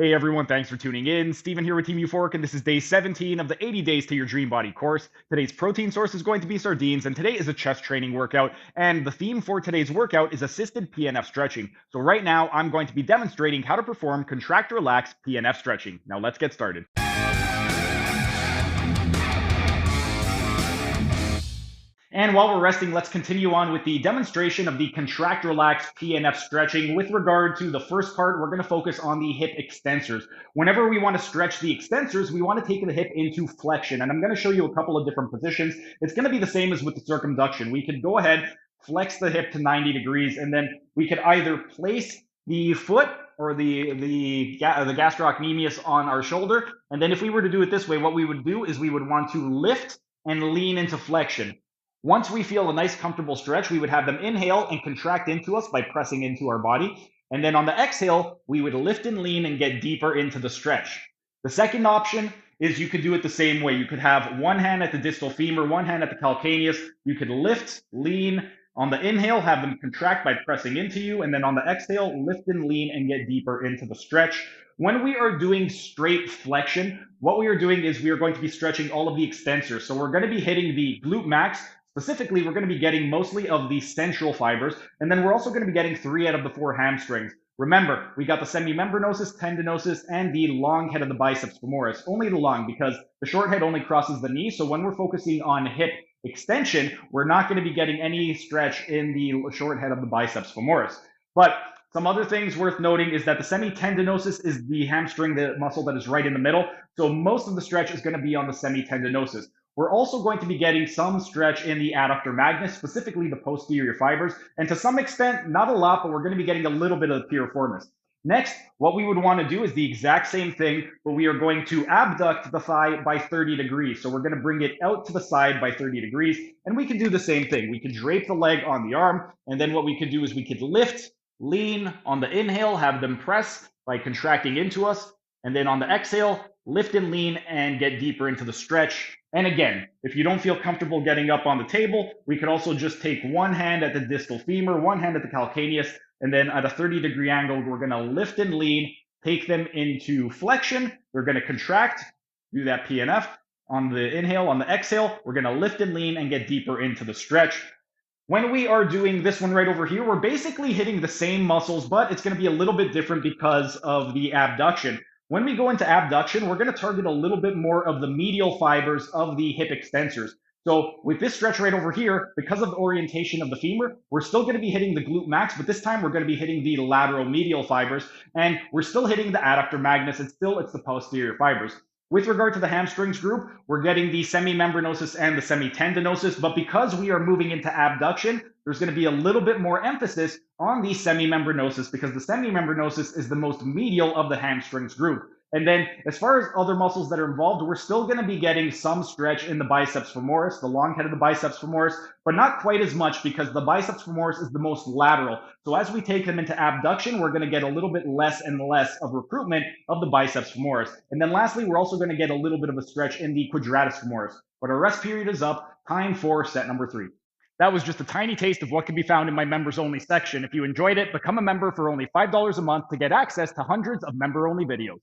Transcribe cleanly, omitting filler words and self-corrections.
Hey everyone, thanks for tuning in. Steven here with Team Euphoric, and this is day 17 of the 80 Days to Your Dream Body course. Today's protein source is going to be sardines, and today is a chest training workout. And the theme for today's workout is assisted PNF stretching. So right now, I'm going to be demonstrating how to perform contract relax PNF stretching. Now let's get started. And while we're resting, let's continue on with the demonstration of the contract relax PNF stretching. With regard to the first part, we're going to focus on the hip extensors. Whenever we want to stretch the extensors, we want to take the hip into flexion. And I'm going to show you a couple of different positions. It's going to be the same as with the circumduction. We could go ahead, flex the hip to 90 degrees, and then we could either place the foot or the gastrocnemius on our shoulder. And then if we were to do it this way, what we would do is we would want to lift and lean into flexion. Once we feel a nice comfortable stretch, we would have them inhale and contract into us by pressing into our body. And then on the exhale, we would lift and lean and get deeper into the stretch. The second option is you could do it the same way. You could have one hand at the distal femur, one hand at the calcaneus. You could lift, lean. On the inhale, have them contract by pressing into you. And then on the exhale, lift and lean and get deeper into the stretch. When we are doing straight flexion, what we are doing is we are going to be stretching all of the extensors. So we're going to be hitting the glute max. Specifically, we're going to be getting mostly of the central fibers, and then we're also going to be getting 3 out of the 4 hamstrings. Remember, we got the semimembranosus, tendinosus, and the long head of the biceps femoris. Only the long, because the short head only crosses the knee, so when we're focusing on hip extension, we're not going to be getting any stretch in the short head of the biceps femoris. But some other things worth noting is that the semitendinosus is the hamstring, the muscle that is right in the middle, so most of the stretch is going to be on the semitendinosus. We're also going to be getting some stretch in the adductor magnus, specifically the posterior fibers, and to some extent, not a lot, but we're going to be getting a little bit of the piriformis. Next, what we would want to do is the exact same thing, but we are going to abduct the thigh by 30 degrees. So we're going to bring it out to the side by 30 degrees, and we can do the same thing. We could drape the leg on the arm, and then what we could do is we could lift, lean on the inhale, have them press by contracting into us, and then on the exhale, lift and lean and get deeper into the stretch. And again, if you don't feel comfortable getting up on the table, we could also just take one hand at the distal femur, one hand at the calcaneus, and then at a 30-degree angle, we're going to lift and lean, take them into flexion. We're going to contract, do that PNF on the inhale. On the exhale, we're going to lift and lean and get deeper into the stretch. When we are doing this one right over here, we're basically hitting the same muscles, but it's going to be a little bit different because of the abduction. When we go into abduction, we're going to target a little bit more of the medial fibers of the hip extensors. So with this stretch right over here, because of the orientation of the femur, we're still going to be hitting the glute max, but this time we're going to be hitting the lateral medial fibers, and we're still hitting the adductor magnus, and still it's the posterior fibers. With regard to the hamstrings group, we're getting the semimembranosus and the semitendinosus, but because we are moving into abduction, there's going to be a little bit more emphasis on the semimembranosus because the semimembranosus is the most medial of the hamstrings group. And then as far as other muscles that are involved, we're still going to be getting some stretch in the biceps femoris, the long head of the biceps femoris, but not quite as much because the biceps femoris is the most lateral. So as we take them into abduction, we're going to get a little bit less and less of recruitment of the biceps femoris. And then lastly, we're also going to get a little bit of a stretch in the quadratus femoris. But our rest period is up. Time for set number 3. That was just a tiny taste of what can be found in my members only section. If you enjoyed it, become a member for only $5 a month to get access to hundreds of member only videos.